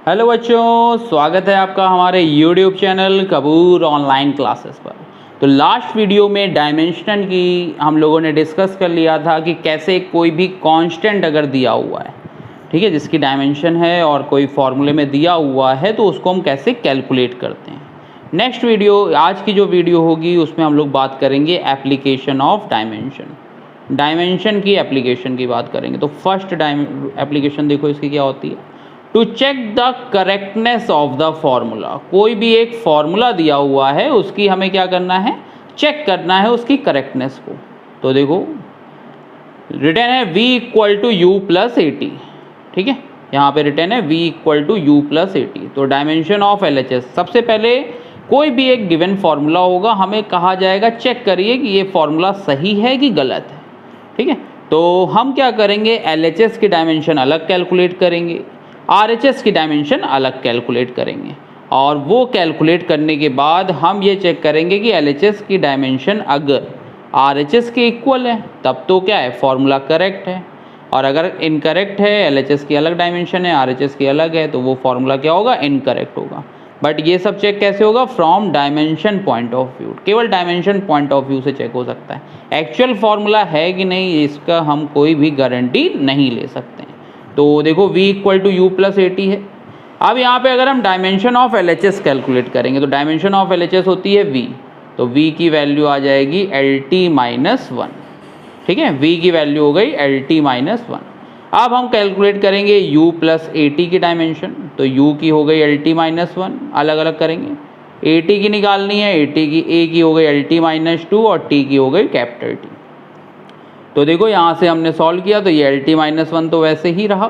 Hello बच्चों, स्वागत है आपका हमारे YouTube चैनल कबूर ऑनलाइन क्लासेस पर। तो लास्ट वीडियो में डायमेंशन की हम लोगों ने डिस्कस कर लिया था कि कैसे कोई भी कांस्टेंट अगर दिया हुआ है, ठीक है, जिसकी डायमेंशन है और कोई फॉर्मूले में दिया हुआ है तो उसको हम कैसे कैलकुलेट करते हैं। नेक्स्ट वीडियो, आज की जो वीडियो होगी उसमें हम लोग बात करेंगे एप्लीकेशन ऑफ डायमेंशन की एप्लीकेशन की बात करेंगे। तो फर्स्ट एप्लीकेशन देखो इसकी क्या होती है। To check the correctness of the formula, कोई भी एक फॉर्मूला दिया हुआ है उसकी हमें क्या करना है, चेक करना है उसकी करेक्टनेस को। तो देखो रिटर्न है v equal to u plus a t, ठीक है, यहाँ पे रिटर्न है v equal to u plus a t. तो डायमेंशन ऑफ LHS, सबसे पहले कोई भी एक गिवन फार्मूला होगा, हमें कहा जाएगा चेक करिए कि ये फार्मूला सही है कि गलत है, ठीक है। तो हम क्या करेंगे, LHS की डायमेंशन अलग कैलकुलेट करेंगे, RHS की डायमेंशन अलग कैलकुलेट करेंगे, और वो कैलकुलेट करने के बाद हम ये चेक करेंगे कि LHS की डायमेंशन अगर RHS के इक्वल है तब तो क्या है, फॉर्मूला करेक्ट है, और अगर इनकरेक्ट है, LHS की अलग डायमेंशन है, RHS की अलग है, तो वो फॉर्मूला क्या होगा, इनकरेक्ट होगा। बट ये सब चेक कैसे होगा, from dimension point of view, केवल डायमेंशन पॉइंट ऑफ व्यू से चेक हो सकता है। एक्चुअल फॉर्मूला है कि नहीं इसका हम कोई भी गारंटी नहीं ले सकते हैं। तो देखो v equal to u plus a t है। अब यहाँ पे अगर हम डायमेंशन ऑफ LHS कैलकुलेट करेंगे तो डायमेंशन ऑफ LHS होती है v, तो v की वैल्यू आ जाएगी LT माइनस वन, ठीक है, v की वैल्यू हो गई LT माइनस वन। अब हम कैलकुलेट करेंगे u प्लस ए टी की डायमेंशन, तो u की हो गई LT माइनस वन, अलग अलग करेंगे, ए टी की निकालनी है, a की हो गई LT माइनस टू और t की हो गई कैपिटल T। तो देखो यहाँ से हमने सॉल्व किया तो ये LT माइनस वन तो वैसे ही रहा,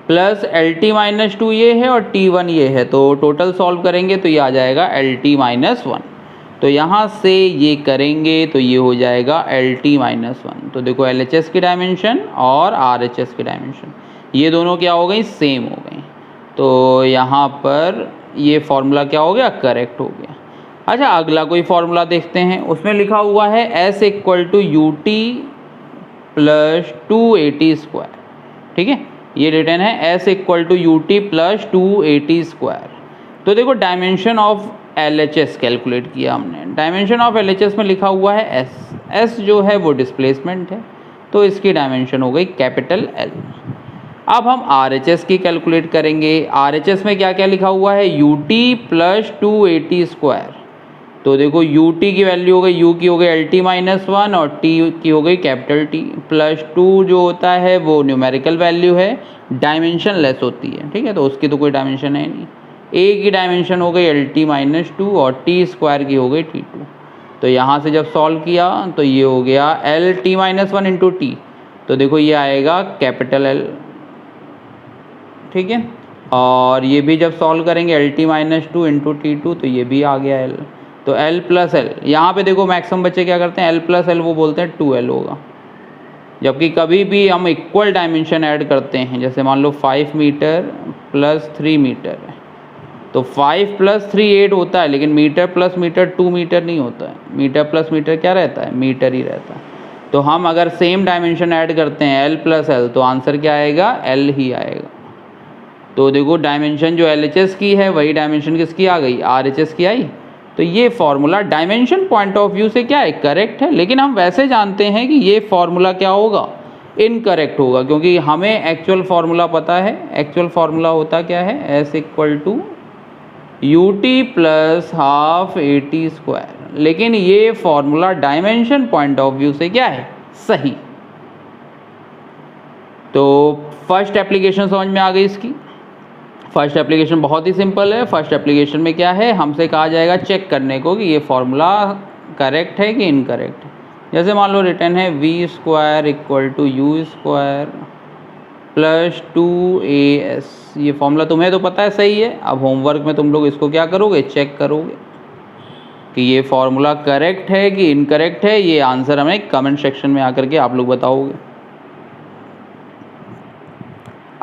प्लस LT माइनस टू ये है और T1 ये है, तो टोटल सॉल्व करेंगे तो ये आ जाएगा LT माइनस वन। तो यहाँ से ये करेंगे तो ये हो जाएगा LT माइनस वन। तो देखो LHS की डायमेंशन और RHS की डायमेंशन ये दोनों क्या हो गई, सेम हो गई। तो यहाँ पर ये फॉर्मूला क्या हो गया, करेक्ट हो गया। अच्छा, अगला कोई फॉर्मूला देखते हैं, उसमें लिखा हुआ है S equal to u t plus two a t square, ठीक है, ये रिटर्न है S equal to u t plus two a t square. तो देखो डायमेंशन ऑफ LHS कैलकुलेट किया हमने, डायमेंशन ऑफ LHS में लिखा हुआ है S जो है वो डिस्प्लेसमेंट है, तो इसकी डायमेंशन हो गई कैपिटल L। अब हम RHS की कैलकुलेट करेंगे, RHS में क्या क्या लिखा हुआ है, you t plus two a t square. तो देखो u t की वैल्यू हो गई, u की हो गई LT माइनस वन और t की हो गई कैपिटल T, प्लस टू जो होता है वो न्यूमेरिकल वैल्यू है, डायमेंशन लेस होती है, ठीक है, तो उसकी तो कोई डायमेंशन है नहीं। a की डायमेंशन हो गई LT माइनस टू और t स्क्वायर की हो गई T2। तो यहाँ से जब सॉल्व किया तो ये हो गया LT minus one into T, तो देखो ये आएगा कैपिटल L, ठीक है, और ये भी जब सॉल्व करेंगे LT minus two into T2 तो ये भी आ गया L। तो L प्लस एल, यहाँ पे देखो मैक्सिमम बच्चे क्या करते हैं, L प्लस एल वो बोलते हैं 2L होगा, जबकि कभी भी हम इक्वल डायमेंशन ऐड करते हैं, जैसे मान लो 5 मीटर प्लस 3 मीटर है, तो 5 प्लस 3 8 होता है, लेकिन मीटर प्लस मीटर 2 मीटर नहीं होता है, मीटर प्लस मीटर क्या रहता है, मीटर ही रहता है। तो हम अगर सेम डायमेंशन ऐड करते हैं L प्लस एल तो आंसर क्या आएगा, L ही आएगा। तो देखो डायमेंशन जो LHS की है वही डायमेंशन किसकी आ गई, RHS की आई। तो ये formula dimension point of view से क्या है, करेक्ट है, लेकिन हम वैसे जानते हैं कि ये फार्मूला क्या होगा, इनकरेक्ट होगा, क्योंकि हमें एक्चुअल फार्मूला पता है। एक्चुअल फार्मूला होता क्या है, S equal to u t plus half a t square, लेकिन ये formula dimension point of view से क्या है, सही। तो फर्स्ट एप्लीकेशन समझ में आ गई इसकी। फर्स्ट एप्लीकेशन बहुत ही सिंपल है। फर्स्ट एप्लीकेशन में क्या है, हमसे कहा जाएगा चेक करने को कि ये फॉर्मूला करेक्ट है कि इनकरेक्ट है। जैसे मान लो रिटर्न है v square equal to u square plus 2as, ये फॉर्मूला तुम्हें तो पता है सही है। अब होमवर्क में तुम लोग इसको क्या करोगे, चेक करोगे कि ये फॉर्मूला करेक्ट है कि इनकरेक्ट है। ये आंसर हमें कमेंट सेक्शन में आकर के आप लोग बताओगे।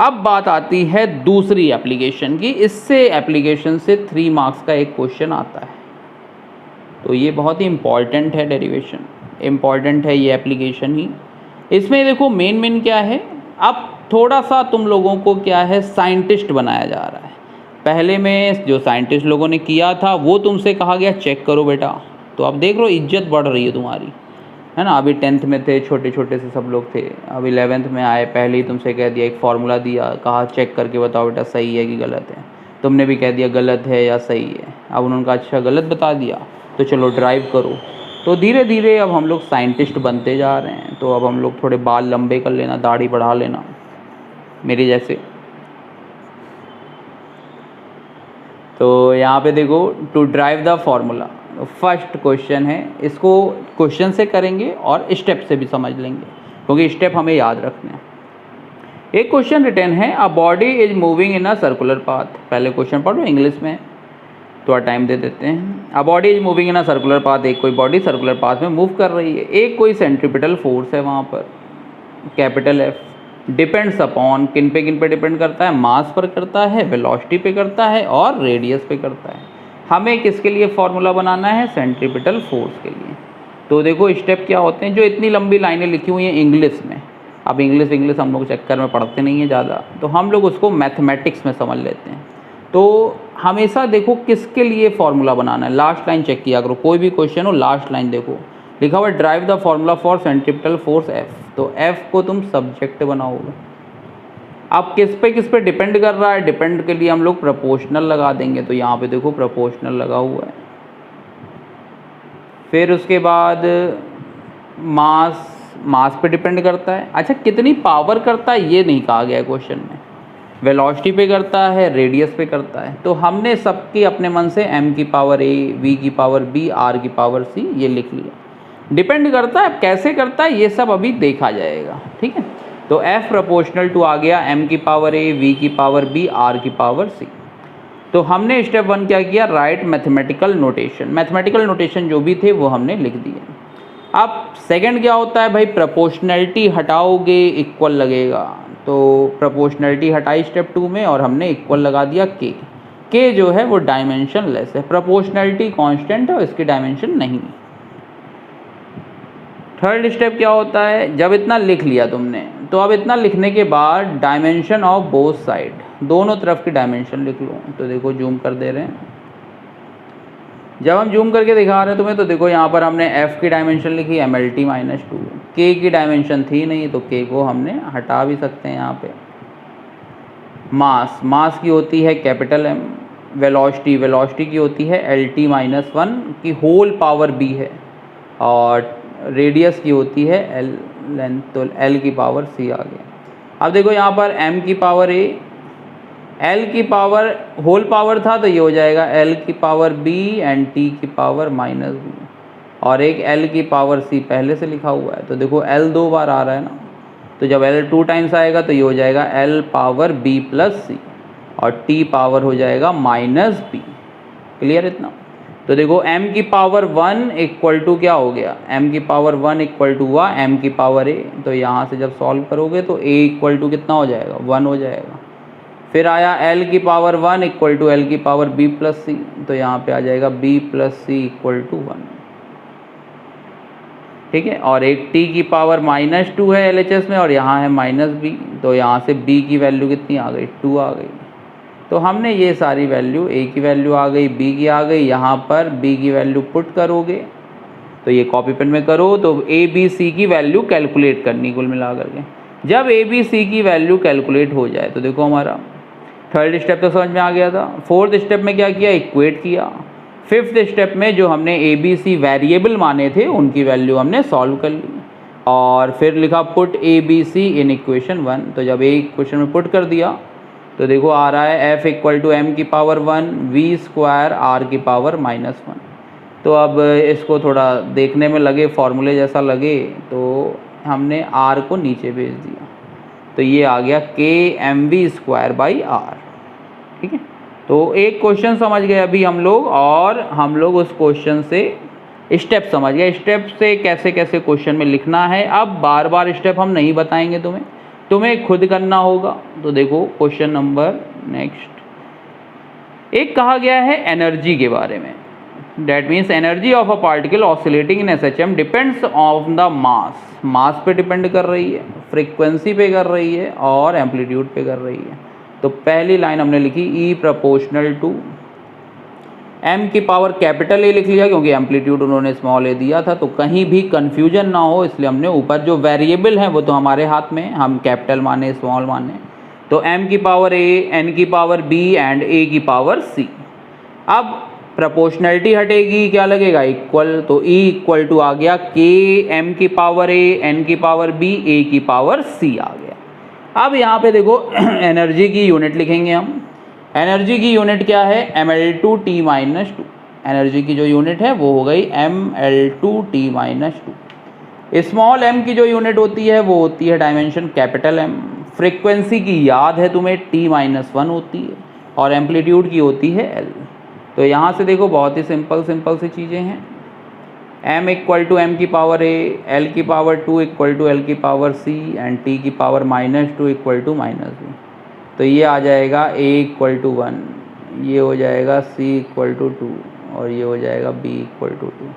अब बात आती है दूसरी एप्लीकेशन की। इससे एप्लीकेशन से 3 मार्क्स का एक क्वेश्चन आता है, तो ये बहुत ही इम्पॉर्टेंट है, डेरिवेशन इम्पॉर्टेंट है ये एप्लीकेशन ही। इसमें देखो मेन क्या है, अब थोड़ा सा तुम लोगों को क्या है, साइंटिस्ट बनाया जा रहा है। पहले में जो साइंटिस्ट लोगों ने किया था वो तुमसे कहा गया चेक करो बेटा, तो अब देख लो इज्जत बढ़ रही है तुम्हारी, है ना। अभी 10th में थे, छोटे छोटे से सब लोग थे, अब 11th में आए, पहले ही तुमसे कह दिया, एक फार्मूला दिया, कहा चेक करके बताओ बेटा सही है कि गलत है, तुमने भी कह दिया गलत है या सही है। अब उन्होंने कहा अच्छा गलत बता दिया तो चलो ड्राइव करो। तो धीरे धीरे अब हम लोग साइंटिस्ट बनते जा रहे हैं। तो अब हम लोग थोड़े बाल लंबे कर लेना, दाढ़ी बढ़ा लेना मेरे जैसे। तो यहाँ पे देखो, to derive the formula, first question है, इसको क्वेश्चन से करेंगे और स्टेप से भी समझ लेंगे क्योंकि स्टेप हमें याद रखने हैं। एक क्वेश्चन रिटर्न है, a body is moving in a circular path. पहले क्वेश्चन पढ़ो इंग्लिश में, थोड़ा टाइम दे देते हैं। A body is moving in a circular path, एक कोई बॉडी सर्कुलर पाथ में मूव कर रही है। एक कोई सेंट्रीपिटल फोर्स है वहाँ पर, कैपिटल एफ, डिपेंड्स अपॉन, किन पे डिपेंड करता है, मास पर करता है, वेलोसिटी पे करता है और रेडियस पे करता है। हमें किसके लिए फार्मूला बनाना है, सेंट्रीपिटल फोर्स के लिए। तो देखो स्टेप क्या होते हैं, जो इतनी लंबी लाइनें लिखी हुई हैं इंग्लिश में, अब इंग्लिश हम लोग चक्कर में पढ़ते नहीं हैं ज़्यादा, तो हम लोग उसको मैथमेटिक्स में समझ लेते हैं। तो हमेशा देखो किसके लिए फार्मूला बनाना है, लास्ट लाइन चेक किया करो, कोई भी क्वेश्चन हो लास्ट लाइन देखो, लिखा हुआ drive the formula for centripetal force F. तो एफ को तुम सब्जेक्ट बनाओगे। अब किस पे डिपेंड कर रहा है, डिपेंड के लिए हम लोग प्रोपोर्शनल लगा देंगे। तो यहाँ पे देखो प्रोपोर्शनल लगा हुआ है। फिर उसके बाद मास पे डिपेंड करता है। अच्छा कितनी पावर करता है ये नहीं कहा गया क्वेश्चन में, वेलोसिटी पे करता है, रेडियस पे करता है। तो हमने सबकी अपने मन से m की पावर a, v की पावर b, r की पावर c ये लिख लिया। डिपेंड करता है, अब कैसे करता है ये सब अभी देखा जाएगा, ठीक है। तो f प्रोपोर्शनल टू आ गया m की पावर a, v की पावर b, r की पावर c। तो हमने स्टेप 1 क्या किया, right mathematical notation. Mathematical notation जो भी थे वो हमने लिख दिए। अब सेकंड क्या होता है भाई, प्रोपोर्शनैलिटी हटाओगे इक्वल लगेगा। तो प्रोपोर्शनैलिटी हटाई स्टेप 2 में और हमने इक्वल लगा दिया के जो है वो डायमेंशन लेस है, प्रोपोर्शनैलिटी कांस्टेंट है और इसकी डायमेंशन नहीं। थर्ड स्टेप क्या होता है, जब इतना लिख लिया तुमने तो अब इतना लिखने के बाद डायमेंशन ऑफ बोथ साइड, दोनों तरफ की डायमेंशन लिख लो। तो देखो जूम कर दे रहे हैं, जब हम जूम करके दिखा रहे हैं तुम्हें, तो देखो यहाँ पर हमने f की डायमेंशन लिखी MLT -2, k की डायमेंशन थी नहीं तो k को हमने हटा भी सकते हैं यहाँ पे। मास की होती है कैपिटल M, वेलोसिटी की होती है LT -1 की होल पावर b है, और रेडियस की होती है L लेंथ, तो L की पावर c आ गया। अब देखो यहाँ पर m की पावर a, L की पावर होल पावर था तो ये हो जाएगा L की पावर b एंड T की पावर -b, और एक L की पावर c पहले से लिखा हुआ है। तो देखो L 2 बार आ रहा है ना, तो जब L 2 टाइम्स आएगा तो ये हो जाएगा L power b plus c, और T पावर हो जाएगा -b। क्लियर इतना। तो देखो m की पावर 1 इक्वल टू क्या हो गया, m की पावर 1 इक्वल टू हुआ m की पावर a। तो यहाँ से जब सॉल्व करोगे तो a इक्वल टू कितना हो जाएगा, 1 हो जाएगा। फिर आया L की पावर 1 इक्वल टू L की पावर b प्लस सी, तो यहाँ पे आ जाएगा b plus c equal to 1, ठीक है। और एक T की पावर -2 है LHS में और यहाँ है -b, तो यहाँ से b की वैल्यू कितनी आ गई, 2 आ गई। तो हमने ये सारी वैल्यू, a की वैल्यू आ गई, b की आ गई, यहाँ पर b की वैल्यू पुट करोगे तो ये कॉपी पेन में करो, तो a b c की वैल्यू कैलकुलेट करनी कुल मिला करके। जब a b c की वैल्यू कैलकुलेट हो जाए तो देखो हमारा थर्ड स्टेप तो समझ में आ गया था। फोर्थ स्टेप में क्या किया, इक्वेट किया। फिफ्थ स्टेप में जो हमने ए बी सी वेरिएबल माने थे उनकी वैल्यू हमने सॉल्व कर ली, और फिर लिखा put a b c in equation 1। तो जब ए इक्वेशन में पुट कर दिया तो देखो आ रहा है f इक्वल टू एम की पावर 1 v स्क्वायर r की पावर -1। तो अब इसको थोड़ा देखने में लगे फॉर्मूले जैसा लगे तो हमने r को नीचे भेज दिया, तो ये आ गया kmv स्क्वायर बाई r, ठीक है। तो एक क्वेश्चन समझ गए अभी हम लोग, और हम लोग उस क्वेश्चन से स्टेप समझ गए, स्टेप से कैसे कैसे क्वेश्चन में लिखना है। अब बार बार स्टेप हम नहीं बताएंगे, तुम्हें खुद करना होगा। तो देखो क्वेश्चन नंबर नेक्स्ट, एक कहा गया है एनर्जी के बारे में, that means energy of a particle oscillating in SHM depends on the mass पे डिपेंड कर रही है, फ्रीक्वेंसी पे कर रही है और एम्पलीट्यूड पे कर रही है। तो पहली लाइन हमने लिखी ई प्रोपोर्शनल टू एम की पावर कैपिटल ए लिख लिया क्योंकि एम्पलीट्यूड उन्होंने स्मॉल ए दिया था, तो कहीं भी कन्फ्यूजन ना हो इसलिए हमने ऊपर जो वेरिएबल हैं वो तो हमारे हाथ में, हम कैपिटल माने स्मॉल माने, तो एम की पावर ए, एन की पावर बी एंड ए की पावर सी। अब प्रोपोर्शनलिटी हटेगी, क्या लगेगा इक्वल, तो ई इक्वल टू आ गया के एम की पावर ए, एन की पावर बी, ए की पावर सी आ गया। अब यहाँ पे देखो एनर्जी की यूनिट लिखेंगे हम। एनर्जी की यूनिट क्या है, ml2t माइनस टू। एनर्जी की जो यूनिट है वो हो गई ml2t minus two. Small m की जो यूनिट होती है वो होती है डायमेंशन कैपिटल M। फ्रीक्वेंसी की याद है तुम्हें, t-1 होती है और एम्पलीट्यूड की होती है L। तो यहाँ से देखो बहुत ही सिंपल सी चीज़ें हैं। m इक्वल टू एम की पावर a, l की पावर 2 इक्वल टू l की पावर c एंड t की पावर -2 इक्वल टू -2। तो ये आ जाएगा a इक्वल टू 1, ये हो जाएगा c इक्वल टू 2 और ये हो जाएगा b इक्वल टू 2।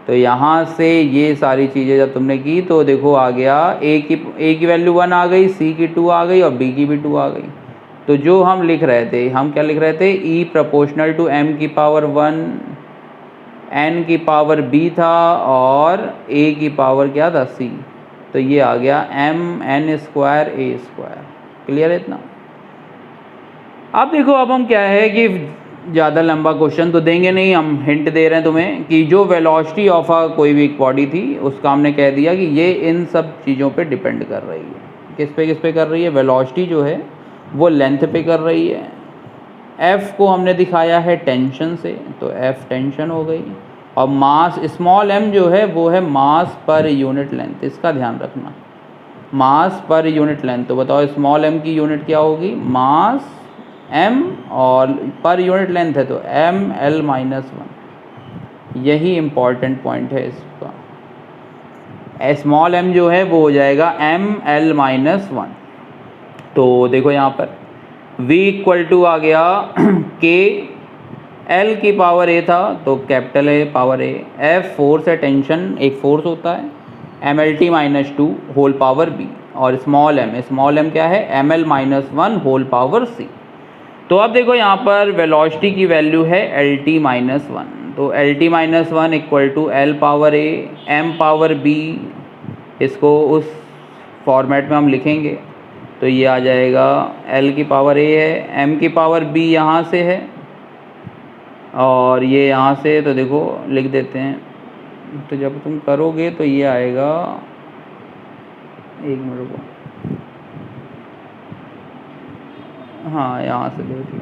तो यहाँ से ये सारी चीज़ें जब तुमने की तो देखो आ गया a की वैल्यू 1 आ गई, c की 2 आ गई और b की भी 2 आ गई। तो जो हम लिख रहे थे, हम क्या लिख रहे थे, e प्रोपोर्शनल टू m की पावर 1, n की पावर b था और a की पावर क्या था, c। तो ये आ गया mn square a square. Clear है इतना। अब देखो, अब हम क्या है कि ज़्यादा लंबा क्वेश्चन तो देंगे नहीं, हम हिंट दे रहे हैं तुम्हें कि जो वेलोसिटी ऑफ अ कोई भी एक बॉडी थी उसका हमने कह दिया कि ये इन सब चीज़ों पे डिपेंड कर रही है। किस पे कर रही है, वेलोसिटी जो है वो लेंथ पे कर रही है। F को हमने दिखाया है टेंशन से, तो F टेंशन हो गई। और मास स्मॉल m जो है वो है मास पर यूनिट लेंथ, इसका ध्यान रखना, मास पर यूनिट लेंथ। तो बताओ स्मॉल m की यूनिट क्या होगी, मास m और पर यूनिट लेंथ है तो ml-1। यही इम्पॉर्टेंट पॉइंट है इसका। स्मॉल m जो है वो हो जाएगा ml-1। तो देखो यहाँ पर v इक्वल टू आ गया k, l की पावर a था तो capital A power A, F force है, टेंशन एक फोर्स होता है, mlt-2 होल पावर b और स्मॉल m क्या है, ml-1 होल पावर c। तो अब देखो यहाँ पर वेलोसिटी की वैल्यू है lt-1, तो lt-1 equal to l power a m power b। इसको उस फॉर्मेट में हम लिखेंगे तो ये आ जाएगा l की पावर a है, m की पावर b यहाँ से है और ये यहाँ से, तो देखो लिख देते हैं। तो जब तुम करोगे तो ये आएगा, एक मिनट को, हाँ यहाँ से देख लो।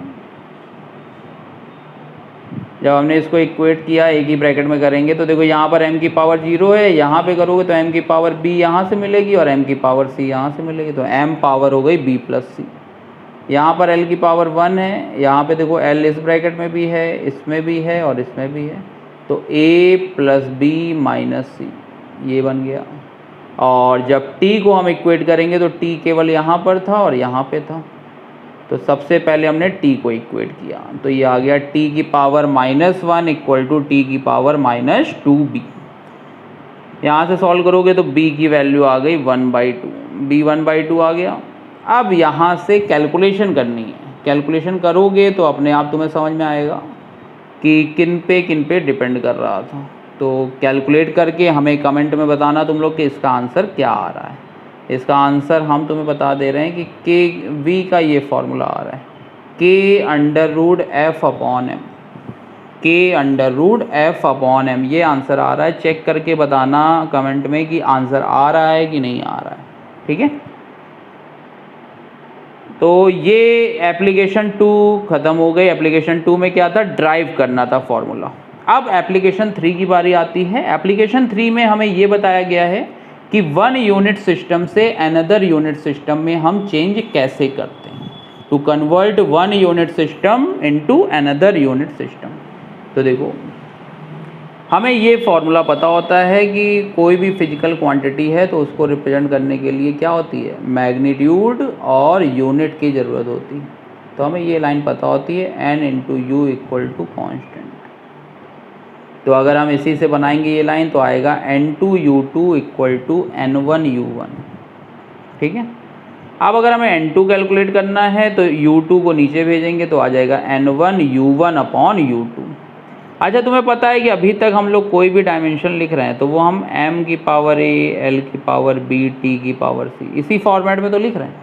जब हमने इसको इक्वेट किया एक ही ब्रैकेट में करेंगे तो देखो यहाँ पर m की पावर 0 है, यहाँ पे करोगे तो m की पावर b यहाँ से मिलेगी और m की पावर c यहाँ से मिलेगी, तो m पावर हो गई b प्लस c। यहाँ पर l की पावर 1 है, यहाँ पे देखो l इस ब्रैकेट में भी है, इसमें भी है और इसमें भी है, तो a plus b minus c ये बन गया। और जब t को हम इक्वेट करेंगे तो t केवल यहाँ पर था और यहाँ पे था, तो सबसे पहले हमने t को इक्वेट किया तो ये आ गया t की पावर -1 इक्वल टू t की पावर -2b। यहाँ से सॉल्व करोगे तो b की वैल्यू आ गई 1/2, b 1/2 आ गया। अब यहाँ से कैलकुलेशन करनी है, कैलकुलेशन करोगे तो अपने आप तुम्हें समझ में आएगा कि किन पे डिपेंड कर रहा था। तो कैलकुलेट करके हमें कमेंट में बताना तुम लोग कि इसका आंसर क्या आ रहा है। इसका आंसर हम तुम्हें बता दे रहे हैं कि के वी का ये फॉर्मूला आ रहा है, k√f/m, k√f/m ये आंसर आ रहा है। चेक करके बताना कमेंट में कि आंसर आ रहा है कि नहीं आ रहा है, ठीक है। तो ये एप्लीकेशन 2 ख़त्म हो गई। एप्लीकेशन 2 में क्या था, ड्राइव करना था फॉर्मूला। अब एप्लीकेशन 3 की बारी आती है। एप्लीकेशन 3 में हमें ये बताया गया है कि 1 यूनिट सिस्टम से अनदर यूनिट सिस्टम में हम चेंज कैसे करते हैं, to convert 1 unit system into another unit system. तो देखो हमें ये फॉर्मूला पता होता है कि कोई भी फिजिकल क्वांटिटी है तो उसको रिप्रेजेंट करने के लिए क्या होती है, मैग्नीट्यूड और यूनिट की ज़रूरत होती है। तो हमें ये लाइन पता होती है n into u equal to constant. तो अगर हम इसी से बनाएंगे ये लाइन तो आएगा n2 u2 equal to n1 u1, ठीक है। अब अगर हमें N2 कैलकुलेट करना है तो U2 को नीचे भेजेंगे तो आ जाएगा N1 U1 अपॉन U2। अच्छा, तुम्हें पता है कि अभी तक हम लोग कोई भी डायमेंशन लिख रहे हैं तो वो हम m की पावर a, l की पावर b, t की पावर c इसी फॉर्मेट में तो लिख रहे हैं।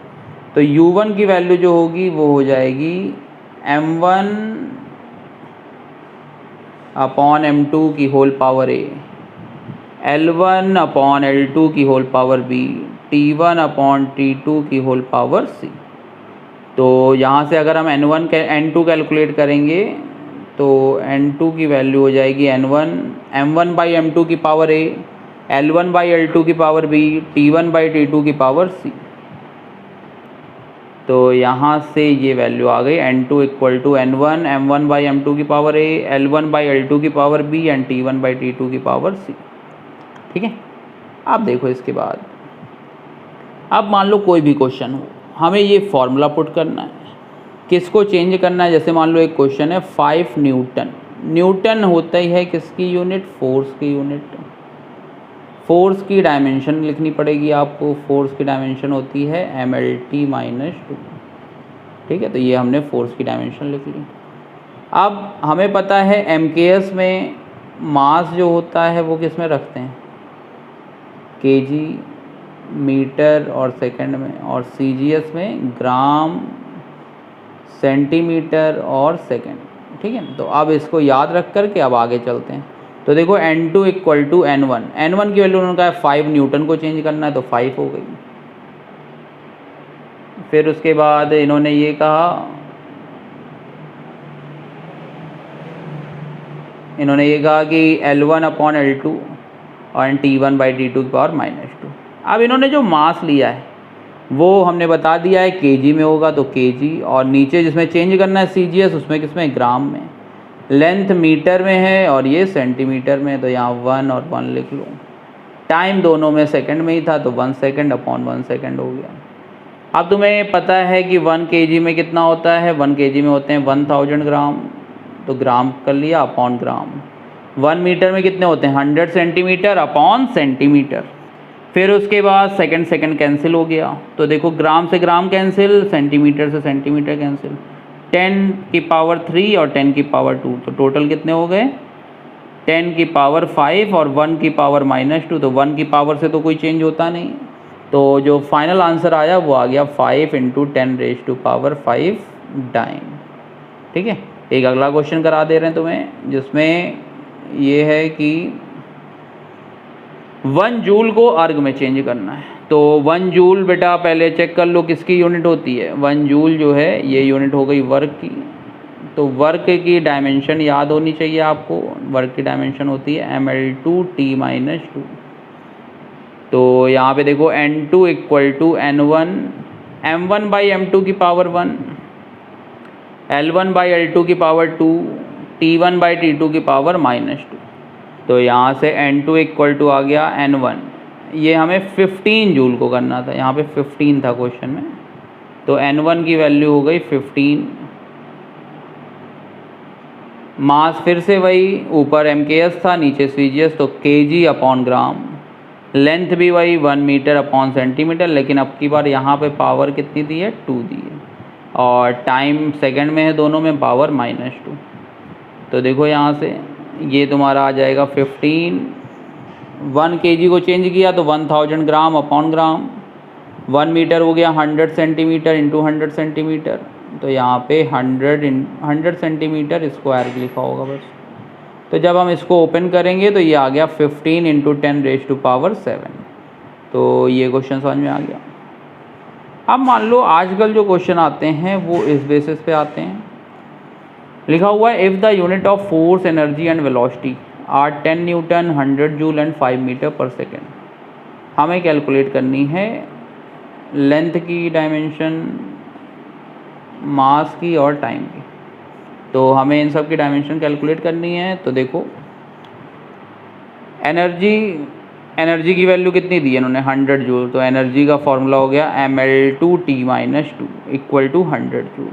तो U1 की वैल्यू जो होगी वो हो जाएगी m1 अपॉन m2 की whole power a, L1 upon L2 की whole power b, T1 upon T2 की होल पावर c। तो यहाँ से अगर हम N2 कैलकुलेट करेंगे तो N2 की वैल्यू हो जाएगी m1 बाई m2 की power a, L1 by L2 की power b, T1 by T2 की पावर c। तो यहाँ से ये वैल्यू आ गई N2 equal to N1 m1 by m2 की power a, L1 by L2 की power b and T1 by T2 की पावर c। ठीक है, अब देखो इसके बाद, अब मान लो कोई भी क्वेश्चन हो, हमें ये फॉर्मूला पुट करना है, किसको चेंज करना है। जैसे मान लो एक क्वेश्चन है 5 न्यूटन, न्यूटन होता ही है किसकी यूनिट, फोर्स की यूनिट। फोर्स की डायमेंशन लिखनी पड़ेगी आपको, फोर्स की डायमेंशन होती है mlt माइनस 2। ठीक है, तो ये हमने फोर्स की डायमेंशन लिख ली। अब हमें पता है mks में मास जो होता है वो किस में रखते हैं, kg, मीटर और सेकंड में, और cgs में ग्राम, सेंटीमीटर और सेकंड। ठीक है, तो अब इसको याद रख करके अब आगे चलते हैं। तो देखो N2 equal to N1, N1 की वैल्यू उन्होंने कहा 5 न्यूटन को चेंज करना है तो 5 हो गई। फिर उसके बाद इन्होंने ये कहा, कि L1 अपॉन L2 और T1 बाई T2 की पावर माइनस 2। अब इन्होंने जो मास लिया है वो हमने बता दिया है केजी में होगा तो केजी, और नीचे जिसमें चेंज करना है CGS उसमें किसमें, ग्राम में। लेंथ मीटर में है और ये सेंटीमीटर में, तो यहाँ 1 और 1 लिख लो। टाइम दोनों में सेकंड में ही था तो 1 सेकंड अपॉन 1 सेकंड हो गया। अब तुम्हें पता है कि 1 kg में कितना होता है, 1 kg में होते हैं 1000 ग्राम, तो ग्राम कर लिया अपॉन ग्राम। 1 मीटर में कितने होते हैं, 100 सेंटीमीटर अपॉन सेंटीमीटर। फिर उसके बाद सेकंड कैंसिल हो गया, तो देखो ग्राम से ग्राम कैंसिल, सेंटीमीटर से सेंटीमीटर कैंसिल। 10 की पावर 3 और 10 की पावर 2, तो टोटल कितने हो गए, 10 की पावर 5 और 1 की पावर माइनस 2। तो 1 की पावर से तो कोई चेंज होता नहीं, तो जो फाइनल आंसर आया वो आ गया 5 × 10⁻⁵ डाइन। ठीक है, एक अगला क्वेश्चन करा दे रहे हैं तुम्हें, जिसमें ये है कि 1 जूल को अर्ग में चेंज करना है। तो 1 जूल बेटा पहले चेक कर लो किसकी यूनिट होती है, 1 जूल जो है ये यूनिट हो गई वर्क की। तो वर्क की डायमेंशन याद होनी चाहिए आपको, वर्क की डायमेंशन होती है mL2T-2। तो यहाँ पे देखो N2 equal to N1 m1 by m2 की पावर 1, L1 बाई L2 की पावर 2, T1 बाई T2 की पावर माइनस 2। तो यहाँ से N2 इक्वल टू आ गया N1, ये हमें 15 जूल को करना था, यहाँ पे 15 था क्वेश्चन में, तो N1 की वैल्यू हो गई 15। मास फिर से वही, ऊपर MKS था नीचे CGS, तो kg अपॉन ग्राम। लेंथ भी वही 1 मीटर अपॉन सेंटीमीटर, लेकिन अब की बार यहाँ पे पावर कितनी दी है, 2 दी है, और टाइम सेकंड में है दोनों में, पावर माइनस 2। तो देखो यहाँ से ये तुम्हारा आ जाएगा 15, 1 kg को चेंज किया तो 1000 ग्राम अपॉन ग्राम, 1 मीटर हो गया 100 सेंटीमीटर इंटू 100 सेंटीमीटर, तो यहाँ पे 100 सेंटीमीटर स्क्वायर लिखा होगा बस। तो जब हम इसको ओपन करेंगे तो ये आ गया 15 × 10⁻⁷। तो ये क्वेश्चन समझ में आ गया। अब मान लो आजकल जो क्वेश्चन आते हैं वो इस बेसिस पे आते हैं, लिखा हुआ है if the unit of force, energy and velocity are 10 newton, 100 joule and 5 metre per second. हमें कैलकुलेट करनी है लेंथ की डायमेंशन, मास की और टाइम की। तो हमें इन सब की डायमेंशन कैलकुलेट करनी है। तो देखो एनर्जी की वैल्यू कितनी दी है इन्होंने, 100 जूल, तो एनर्जी का फॉर्मूला हो गया mL2T-2 equal to 100 joule.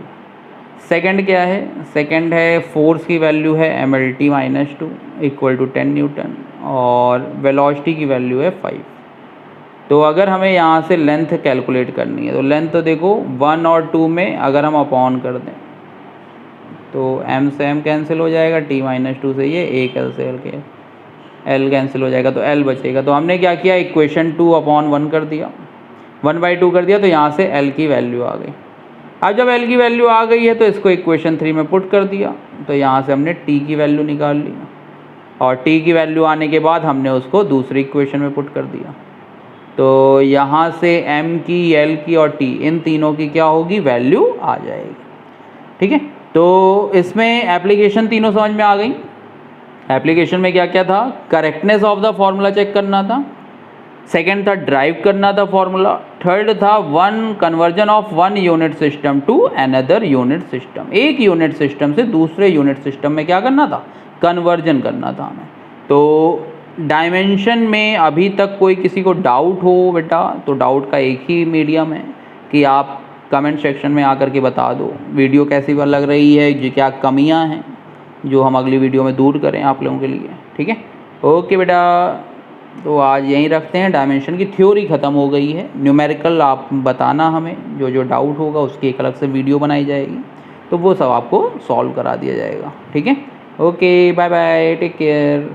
Second क्या है, सेकंड है फोर्स की वैल्यू है mLT-2 इक्वल टू 10 न्यूटन, और वेलोसिटी की वैल्यू है 5। तो अगर हमें यहाँ से लेंथ कैलकुलेट करनी है तो लेंथ तो देखो 1 और 2 में अगर हम अपॉन कर दें तो m से m कैंसिल हो जाएगा, t-2 से ये एक l से l के l कैंसिल हो जाएगा तो l बचेगा। तो हमने क्या किया, इक्वेशन 2/1 कर दिया, 1/2 कर दिया, तो यहाँ से l की वैल्यू आ गई। अब जब l की वैल्यू आ गई है तो इसको इक्वेशन 3 में पुट कर दिया, तो यहाँ से हमने t की वैल्यू निकाल ली और t की वैल्यू आने के बाद हमने उसको दूसरी इक्वेशन में पुट कर दिया। तो यहाँ से m की, l की और t इन तीनों की क्या होगी, वैल्यू आ जाएगी। ठीक है, तो इसमें एप्लीकेशन तीनों समझ में आ गई। एप्लीकेशन में क्या क्या था, correctness of the formula check करना था, सेकेंड था ड्राइव करना था फॉर्मूला, थर्ड था conversion of one unit system to another unit system, एक यूनिट सिस्टम से दूसरे यूनिट सिस्टम में क्या करना था, कन्वर्जन करना था हमें। तो डायमेंशन में अभी तक कोई किसी को डाउट हो बेटा तो डाउट का एक ही मीडियम है कि आप कमेंट सेक्शन में आकर के बता दो वीडियो कैसी लग रही है, जो क्या कमियां हैं जो हम अगली वीडियो में दूर करें आप लोगों के लिए। ठीक है, ओके बेटा, तो आज यहीं रखते हैं। डायमेंशन की थ्योरी ख़त्म हो गई है, न्यूमेरिकल आप बताना हमें, जो जो डाउट होगा उसकी एक अलग से वीडियो बनाई जाएगी, तो वो सब आपको सॉल्व करा दिया जाएगा। ठीक है, okay, bye bye, take care.